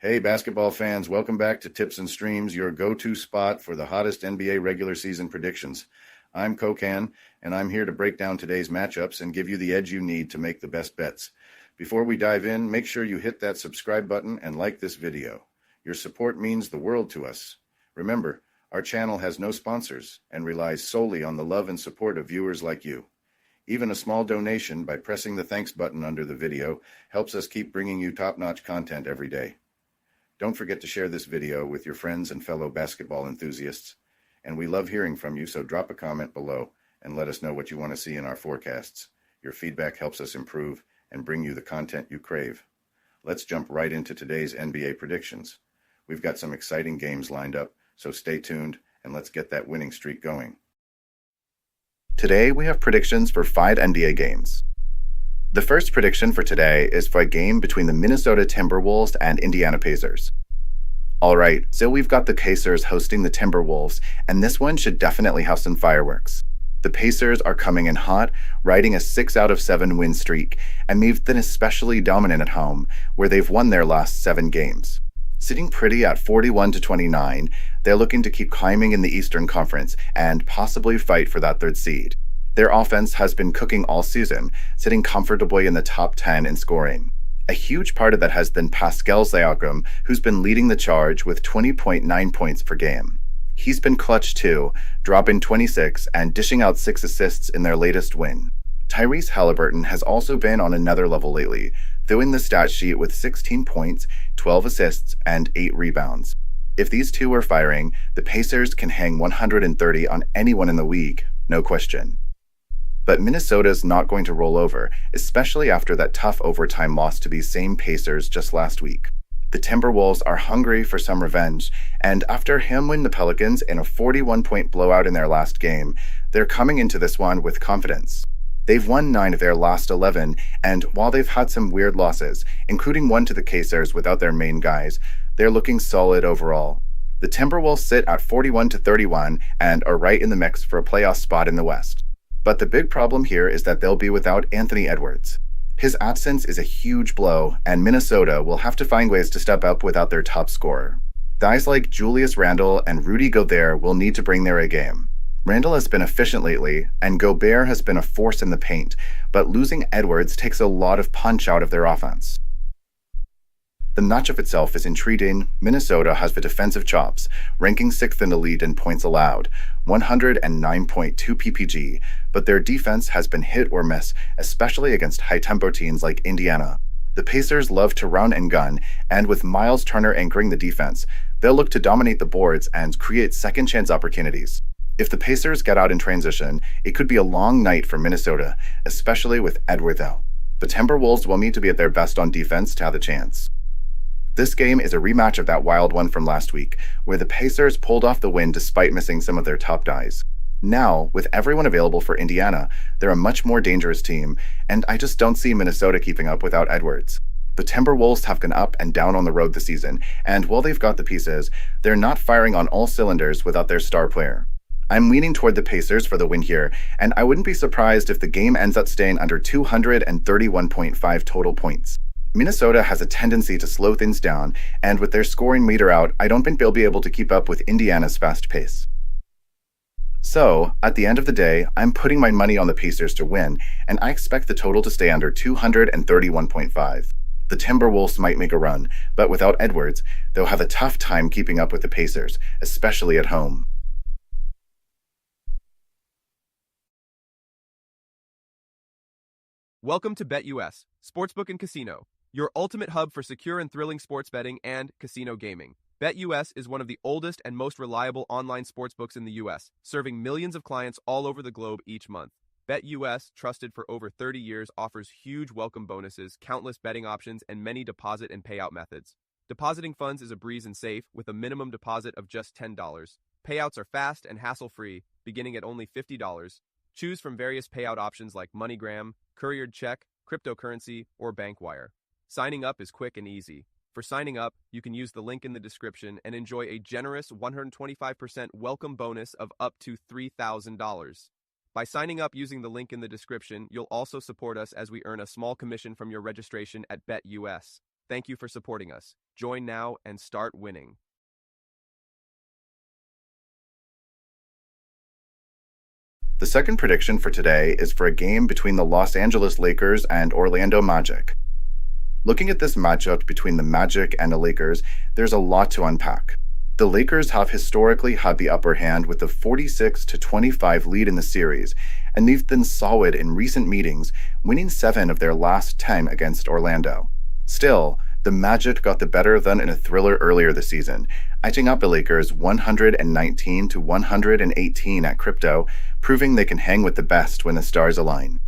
Hey, basketball fans, welcome back to Tips and Streams, your go-to spot for the hottest NBA regular season predictions. I'm Kokan, and I'm here to break down today's matchups and give you the edge you need to make the best bets. Before we dive in, make sure you hit that subscribe button and like this video. Your support means the world to us. Remember, our channel has no sponsors and relies solely on the love and support of viewers like you. Even a small donation by pressing the thanks button under the video helps us keep bringing you top-notch content every day. Don't forget to share this video with your friends and fellow basketball enthusiasts. And we love hearing from you, so drop a comment below and let us know what you want to see in our forecasts. Your feedback helps us improve and bring you the content you crave. Let's jump right into today's NBA predictions. We've got some exciting games lined up, so stay tuned and let's get that winning streak going. Today we have predictions for 5 NBA games. The first prediction for today is for a game between the Minnesota Timberwolves and Indiana Pacers. Alright, so we've got the Pacers hosting the Timberwolves, and this one should definitely have some fireworks. The Pacers are coming in hot, riding a 6 out of 7 win streak, and they've been especially dominant at home, where they've won their last 7 games. Sitting pretty at 41-29, they're looking to keep climbing in the Eastern Conference and possibly fight for that 3rd seed. Their offense has been cooking all season, sitting comfortably in the top 10 in scoring. A huge part of that has been Pascal Siakam, who's been leading the charge with 20.9 points per game. He's been clutch too, dropping 26 and dishing out 6 assists in their latest win. Tyrese Halliburton has also been on another level lately, filling the stat sheet with 16 points, 12 assists, and 8 rebounds. If these two are firing, the Pacers can hang 130 on anyone in the league, no question. But Minnesota's not going to roll over, especially after that tough overtime loss to these same Pacers just last week. The Timberwolves are hungry for some revenge, and after handling the Pelicans in a 41-point blowout in their last game, they're coming into this one with confidence. They've won 9 of their last 11, and while they've had some weird losses, including one to the Pacers without their main guys, they're looking solid overall. The Timberwolves sit at 41-31 and are right in the mix for a playoff spot in the West. But the big problem here is that they'll be without Anthony Edwards. His absence is a huge blow, and Minnesota will have to find ways to step up without their top scorer. Guys like Julius Randle and Rudy Gobert will need to bring their A game. Randle has been efficient lately, and Gobert has been a force in the paint, but losing Edwards takes a lot of punch out of their offense. The matchup itself is intriguing. Minnesota has the defensive chops, ranking 6th in the league in points allowed, 109.2 ppg, but their defense has been hit or miss, especially against high-tempo teams like Indiana. The Pacers love to run and gun, and with Miles Turner anchoring the defense, they'll look to dominate the boards and create second-chance opportunities. If the Pacers get out in transition, it could be a long night for Minnesota, especially with Edwards out. The Timberwolves will need to be at their best on defense to have a chance. This game is a rematch of that wild one from last week, where the Pacers pulled off the win despite missing some of their top guys. Now, with everyone available for Indiana, they're a much more dangerous team, and I just don't see Minnesota keeping up without Edwards. The Timberwolves have gone up and down on the road this season, and while they've got the pieces, they're not firing on all cylinders without their star player. I'm leaning toward the Pacers for the win here, and I wouldn't be surprised if the game ends up staying under 231.5 total points. Minnesota has a tendency to slow things down, and with their scoring meter out, I don't think they'll be able to keep up with Indiana's fast pace. So, at the end of the day, I'm putting my money on the Pacers to win, and I expect the total to stay under 231.5. The Timberwolves might make a run, but without Edwards, they'll have a tough time keeping up with the Pacers, especially at home. Welcome to BetUS, Sportsbook and Casino, your ultimate hub for secure and thrilling sports betting and casino gaming. BetUS is one of the oldest and most reliable online sportsbooks in the U.S., serving millions of clients all over the globe each month. BetUS, trusted for over 30 years, offers huge welcome bonuses, countless betting options, and many deposit and payout methods. Depositing funds is a breeze and safe, with a minimum deposit of just $10. Payouts are fast and hassle-free, beginning at only $50. Choose from various payout options like MoneyGram, couriered check, cryptocurrency, or bank wire. Signing up is quick and easy. For signing up, you can use the link in the description and enjoy a generous 125% welcome bonus of up to $3,000. By signing up using the link in the description, you'll also support us as we earn a small commission from your registration at BetUS. Thank you for supporting us. Join now and start winning. The second prediction for today is for a game between the Los Angeles Lakers and Orlando Magic. Looking at this matchup between the Magic and the Lakers, there's a lot to unpack. The Lakers have historically had the upper hand with a 46-25 lead in the series, and they've been solid in recent meetings, winning 7 of their last 10 against Orlando. Still, the Magic got the better of them in a thriller earlier this season, edging up the Lakers 119-118 at crypto, proving they can hang with the best when the stars align.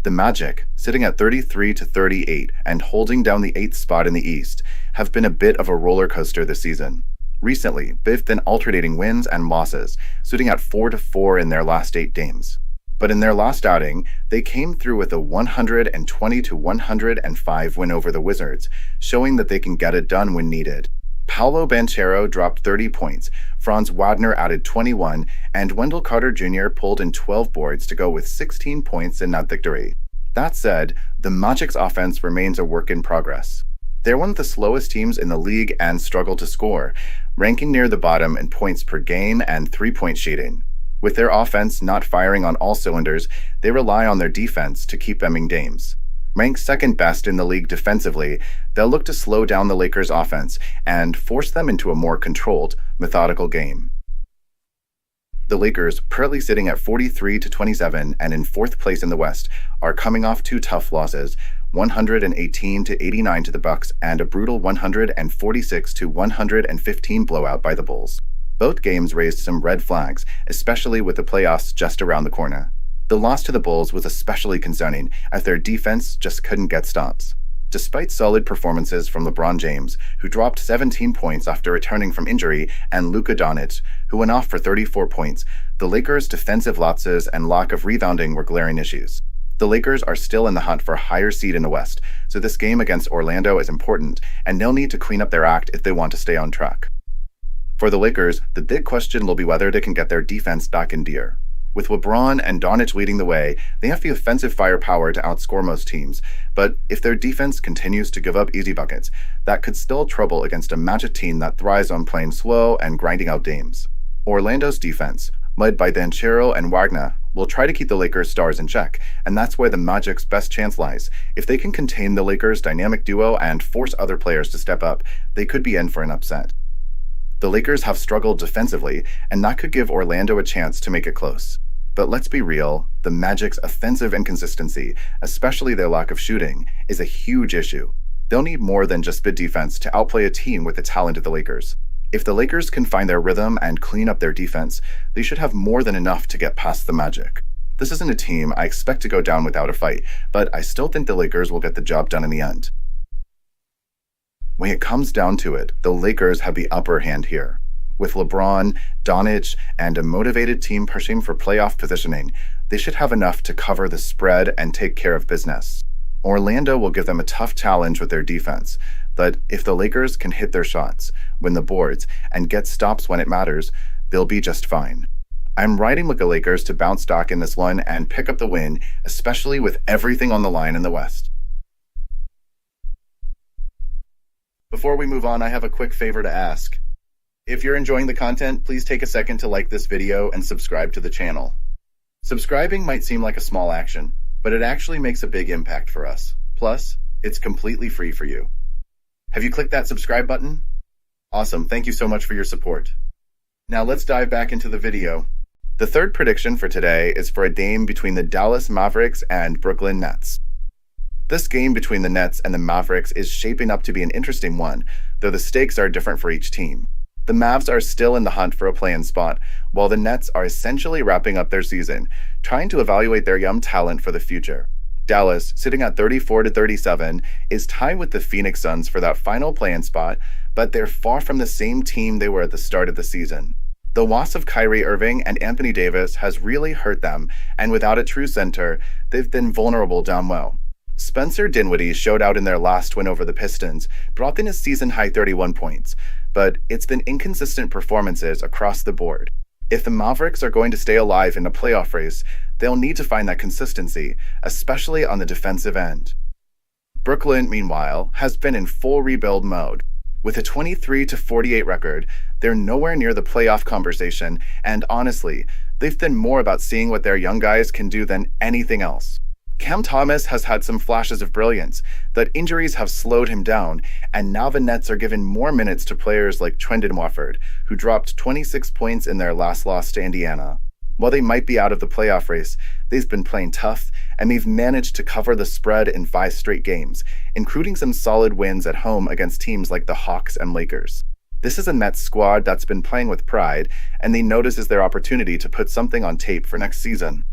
The Magic, sitting at 33-38 and holding down the 8th spot in the East, have been a bit of a roller coaster this season. Recently, they've been alternating wins and losses, sitting at 4-4 in their last 8 games. But in their last outing, they came through with a 120-105 win over the Wizards, showing that they can get it done when needed. Paolo Banchero dropped 30 points, Franz Wagner added 21, and Wendell Carter Jr. pulled in 12 boards to go with 16 points in that victory. That said, the Magic's offense remains a work in progress. They're one of the slowest teams in the league and struggle to score, ranking near the bottom in points per game and three-point shooting. With their offense not firing on all cylinders, they rely on their defense to keep them in games. Ranked second best in the league defensively, they'll look to slow down the Lakers' offense and force them into a more controlled, methodical game. The Lakers, currently sitting at 43-27 and in 4th place in the West, are coming off 2 tough losses, 118-89 to the Bucks and a brutal 146-115 blowout by the Bulls. Both games raised some red flags, especially with the playoffs just around the corner. The loss to the Bulls was especially concerning, as their defense just couldn't get stops. Despite solid performances from LeBron James, who dropped 17 points after returning from injury, and Luka Doncic, who went off for 34 points, the Lakers' defensive lapses and lack of rebounding were glaring issues. The Lakers are still in the hunt for a higher seed in the West, so this game against Orlando is important, and they'll need to clean up their act if they want to stay on track. For the Lakers, the big question will be whether they can get their defense back in gear. With LeBron and Doncic leading the way, they have the offensive firepower to outscore most teams, but if their defense continues to give up easy buckets, that could still trouble against a Magic team that thrives on playing slow and grinding out games. Orlando's defense, led by Banchero and Wagner, will try to keep the Lakers' stars in check, and that's where the Magic's best chance lies. If they can contain the Lakers' dynamic duo and force other players to step up, they could be in for an upset. The Lakers have struggled defensively, and that could give Orlando a chance to make it close. But let's be real, the Magic's offensive inconsistency, especially their lack of shooting, is a huge issue. They'll need more than just good defense to outplay a team with the talent of the Lakers. If the Lakers can find their rhythm and clean up their defense, they should have more than enough to get past the Magic. This isn't a team I expect to go down without a fight, but I still think the Lakers will get the job done in the end. When it comes down to it, the Lakers have the upper hand here. With LeBron, Doncic, and a motivated team pushing for playoff positioning, they should have enough to cover the spread and take care of business. Orlando will give them a tough challenge with their defense, but if the Lakers can hit their shots, win the boards, and get stops when it matters, they'll be just fine. I'm riding with the Lakers to bounce back in this one and pick up the win, especially with everything on the line in the West. Before we move on, I have a quick favor to ask. If you're enjoying the content, please take a second to like this video and subscribe to the channel. Subscribing might seem like a small action, but it actually makes a big impact for us. Plus, it's completely free for you. Have you clicked that subscribe button? Awesome, thank you so much for your support. Now let's dive back into the video. The third prediction for today is for a game between the Dallas Mavericks and Brooklyn Nets. This game between the Nets and the Mavericks is shaping up to be an interesting one, though the stakes are different for each team. The Mavs are still in the hunt for a play-in spot, while the Nets are essentially wrapping up their season, trying to evaluate their young talent for the future. Dallas, sitting at 34-37, is tied with the Phoenix Suns for that final play-in spot, but they're far from the same team they were at the start of the season. The loss of Kyrie Irving and Anthony Davis has really hurt them, and without a true center, they've been vulnerable down low. Spencer Dinwiddie showed out in their last win over the Pistons, brought in a season-high 31 points, but it's been inconsistent performances across the board. If the Mavericks are going to stay alive in a playoff race, they'll need to find that consistency, especially on the defensive end. Brooklyn, meanwhile, has been in full rebuild mode. With a 23-48 record, they're nowhere near the playoff conversation, and honestly, they've been more about seeing what their young guys can do than anything else. Cam Thomas has had some flashes of brilliance, but injuries have slowed him down, and now the Nets are giving more minutes to players like Trendon Watford, who dropped 26 points in their last loss to Indiana. While they might be out of the playoff race, they've been playing tough, and they've managed to cover the spread in 5 straight games, including some solid wins at home against teams like the Hawks and Lakers. This is a Nets squad that's been playing with pride, and they know this is their opportunity to put something on tape for next season.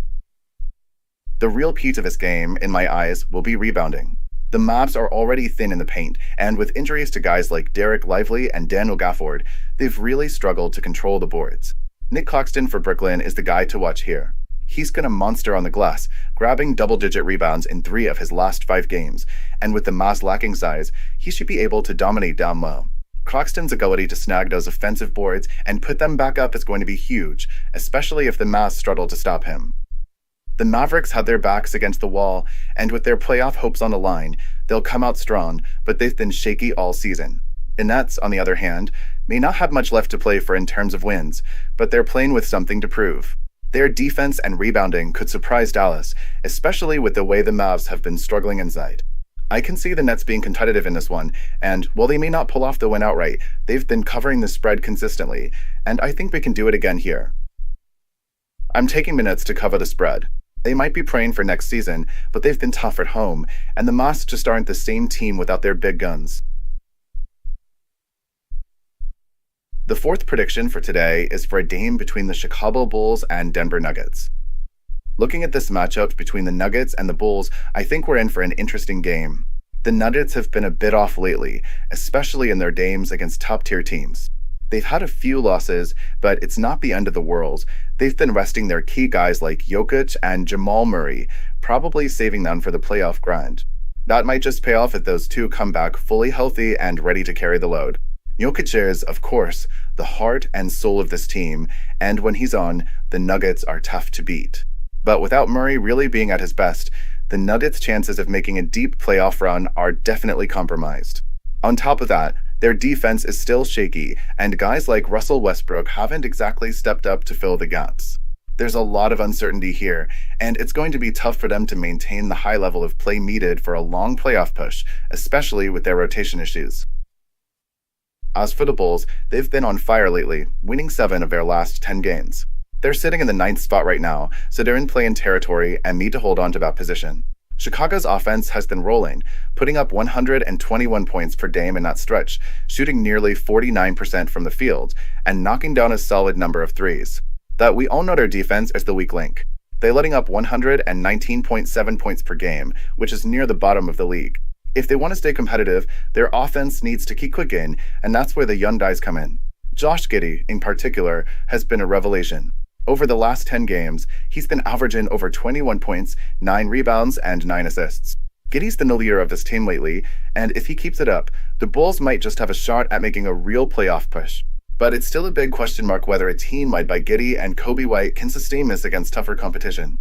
The real key to this game, in my eyes, will be rebounding. The Mavs are already thin in the paint, and with injuries to guys like Derek Lively and Daniel Gafford, they've really struggled to control the boards. Nick Claxton for Brooklyn is the guy to watch here. He's gonna monster on the glass, grabbing double-digit rebounds in 3 of his last 5 games, and with the Mavs lacking size, he should be able to dominate down low. Claxton's ability to snag those offensive boards and put them back up is going to be huge, especially if the Mavs struggle to stop him. The Mavericks had their backs against the wall, and with their playoff hopes on the line, they'll come out strong, but they've been shaky all season. The Nets, on the other hand, may not have much left to play for in terms of wins, but they're playing with something to prove. Their defense and rebounding could surprise Dallas, especially with the way the Mavs have been struggling inside. I can see the Nets being competitive in this one, and while they may not pull off the win outright, they've been covering the spread consistently, and I think we can do it again here. I'm taking the Nets to cover the spread. They might be praying for next season, but they've been tough at home, and the Mavs just aren't the same team without their big guns. The fourth prediction for today is for a game between the Chicago Bulls and Denver Nuggets. Looking at this matchup between the Nuggets and the Bulls, I think we're in for an interesting game. The Nuggets have been a bit off lately, especially in their games against top-tier teams. They've had a few losses, but it's not the end of the world. They've been resting their key guys like Jokic and Jamal Murray, probably saving them for the playoff grind. That might just pay off if those two come back fully healthy and ready to carry the load. Jokic is, of course, the heart and soul of this team, and when he's on, the Nuggets are tough to beat. But without Murray really being at his best, the Nuggets' chances of making a deep playoff run are definitely compromised. On top of that, their defense is still shaky, and guys like Russell Westbrook haven't exactly stepped up to fill the gaps. There's a lot of uncertainty here, and it's going to be tough for them to maintain the high level of play needed for a long playoff push, especially with their rotation issues. As for the Bulls, they've been on fire lately, winning 7 of their last 10 games. They're sitting in the 9th spot right now, so they're in play-in territory and need to hold on to that position. Chicago's offense has been rolling, putting up 121 points per game in that stretch, shooting nearly 49% from the field, and knocking down a solid number of threes. That we all know their defense is the weak link. They're letting up 119.7 points per game, which is near the bottom of the league. If they want to stay competitive, their offense needs to keep clicking, and that's where the young guys come in. Josh Giddey, in particular, has been a revelation. Over the last 10 games, he's been averaging over 21 points, 9 rebounds, and 9 assists. Giddey's been the leader of this team lately, and if he keeps it up, the Bulls might just have a shot at making a real playoff push. But it's still a big question mark whether a team led by Giddey and Kobe White can sustain this against tougher competition.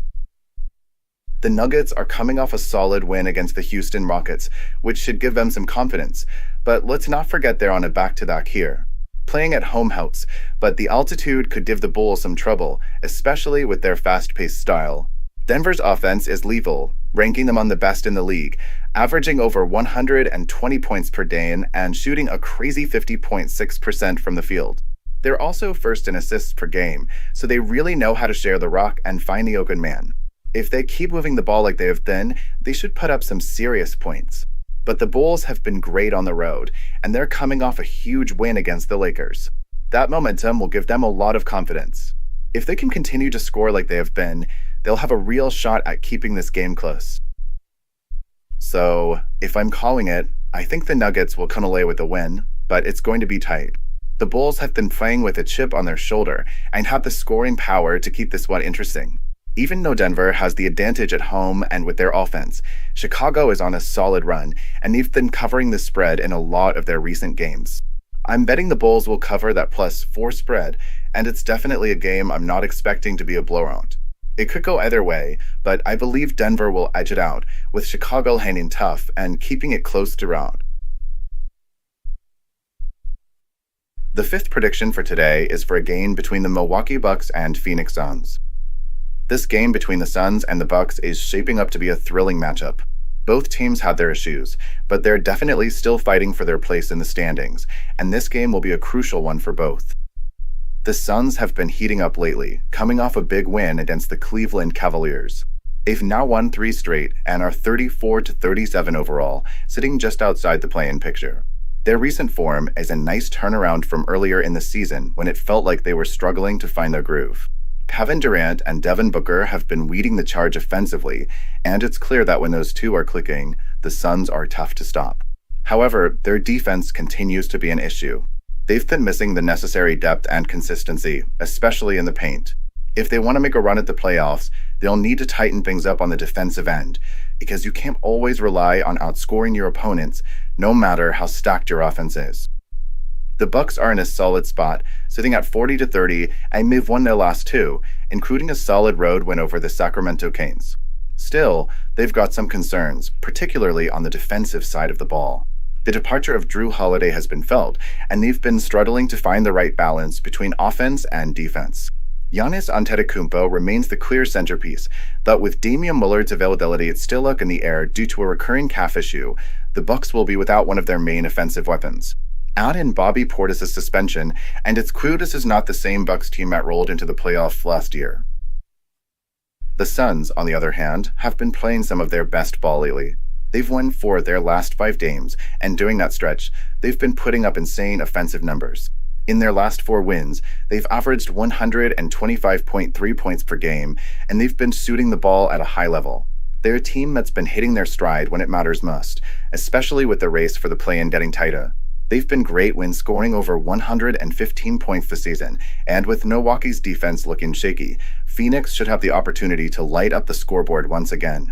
The Nuggets are coming off a solid win against the Houston Rockets, which should give them some confidence, but let's not forget they're on a back-to-back here. Playing at home helps, but the altitude could give the Bulls some trouble, especially with their fast-paced style. Denver's offense is lethal, ranking them on the best in the league, averaging over 120 points per game and shooting a crazy 50.6% from the field. They're also first in assists per game, so they really know how to share the rock and find the open man. If they keep moving the ball like they have been, they should put up some serious points. But the Bulls have been great on the road, and they're coming off a huge win against the Lakers. That momentum will give them a lot of confidence. If they can continue to score like they have been, they'll have a real shot at keeping this game close. So, if I'm calling it, I think the Nuggets will come away with a win, but it's going to be tight. The Bulls have been playing with a chip on their shoulder and have the scoring power to keep this one interesting. Even though Denver has the advantage at home and with their offense, Chicago is on a solid run, and they've been covering the spread in a lot of their recent games. I'm betting the Bulls will cover that +4 spread, and it's definitely a game I'm not expecting to be a blowout. It could go either way, but I believe Denver will edge it out, with Chicago hanging tough and keeping it close throughout. The fifth prediction for today is for a game between the Milwaukee Bucks and Phoenix Suns. This game between the Suns and the Bucks is shaping up to be a thrilling matchup. Both teams had their issues, but they're definitely still fighting for their place in the standings, and this game will be a crucial one for both. The Suns have been heating up lately, coming off a big win against the Cleveland Cavaliers. They've now won 3 straight and are 34-37 overall, sitting just outside the play-in picture. Their recent form is a nice turnaround from earlier in the season when it felt like they were struggling to find their groove. Kevin Durant and Devin Booker have been leading the charge offensively, and it's clear that when those two are clicking, the Suns are tough to stop. However, their defense continues to be an issue. They've been missing the necessary depth and consistency, especially in the paint. If they want to make a run at the playoffs, they'll need to tighten things up on the defensive end, because you can't always rely on outscoring your opponents, no matter how stacked your offense is. The Bucks are in a solid spot, sitting at 40-30, and they've won their last 2, including a solid road win over the Sacramento Kings. Still, they've got some concerns, particularly on the defensive side of the ball. The departure of Drew Holiday has been felt, and they've been struggling to find the right balance between offense and defense. Giannis Antetokounmpo remains the clear centerpiece, but with Damian Lillard's availability still up in the air due to a recurring calf issue, the Bucks will be without one of their main offensive weapons. Add in Bobby Portis' suspension, and it's clear this is not the same Bucks team that rolled into the playoffs last year. The Suns, on the other hand, have been playing some of their best ball lately. They've won 4 of their last 5 games, and during that stretch, they've been putting up insane offensive numbers. In their last 4 wins, they've averaged 125.3 points per game, and they've been shooting the ball at a high level. They're a team that's been hitting their stride when it matters most, especially with the race for the play-in getting tighter. They've been great when scoring over 115 points this season, and with Milwaukee's defense looking shaky, Phoenix should have the opportunity to light up the scoreboard once again.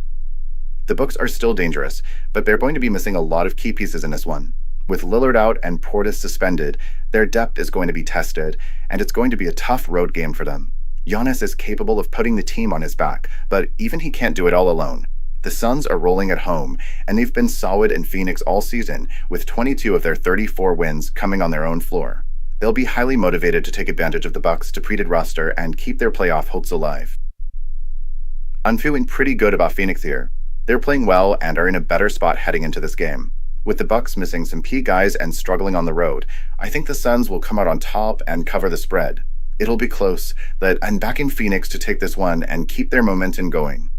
The Bucks are still dangerous, but they're going to be missing a lot of key pieces in this one. With Lillard out and Portis suspended, their depth is going to be tested, and it's going to be a tough road game for them. Giannis is capable of putting the team on his back, but even he can't do it all alone. The Suns are rolling at home, and they've been solid in Phoenix all season, with 22 of their 34 wins coming on their own floor. They'll be highly motivated to take advantage of the Bucks' depleted roster and keep their playoff hopes alive. I'm feeling pretty good about Phoenix here. They're playing well and are in a better spot heading into this game. With the Bucks missing some key guys and struggling on the road, I think the Suns will come out on top and cover the spread. It'll be close, but I'm backing Phoenix to take this one and keep their momentum going.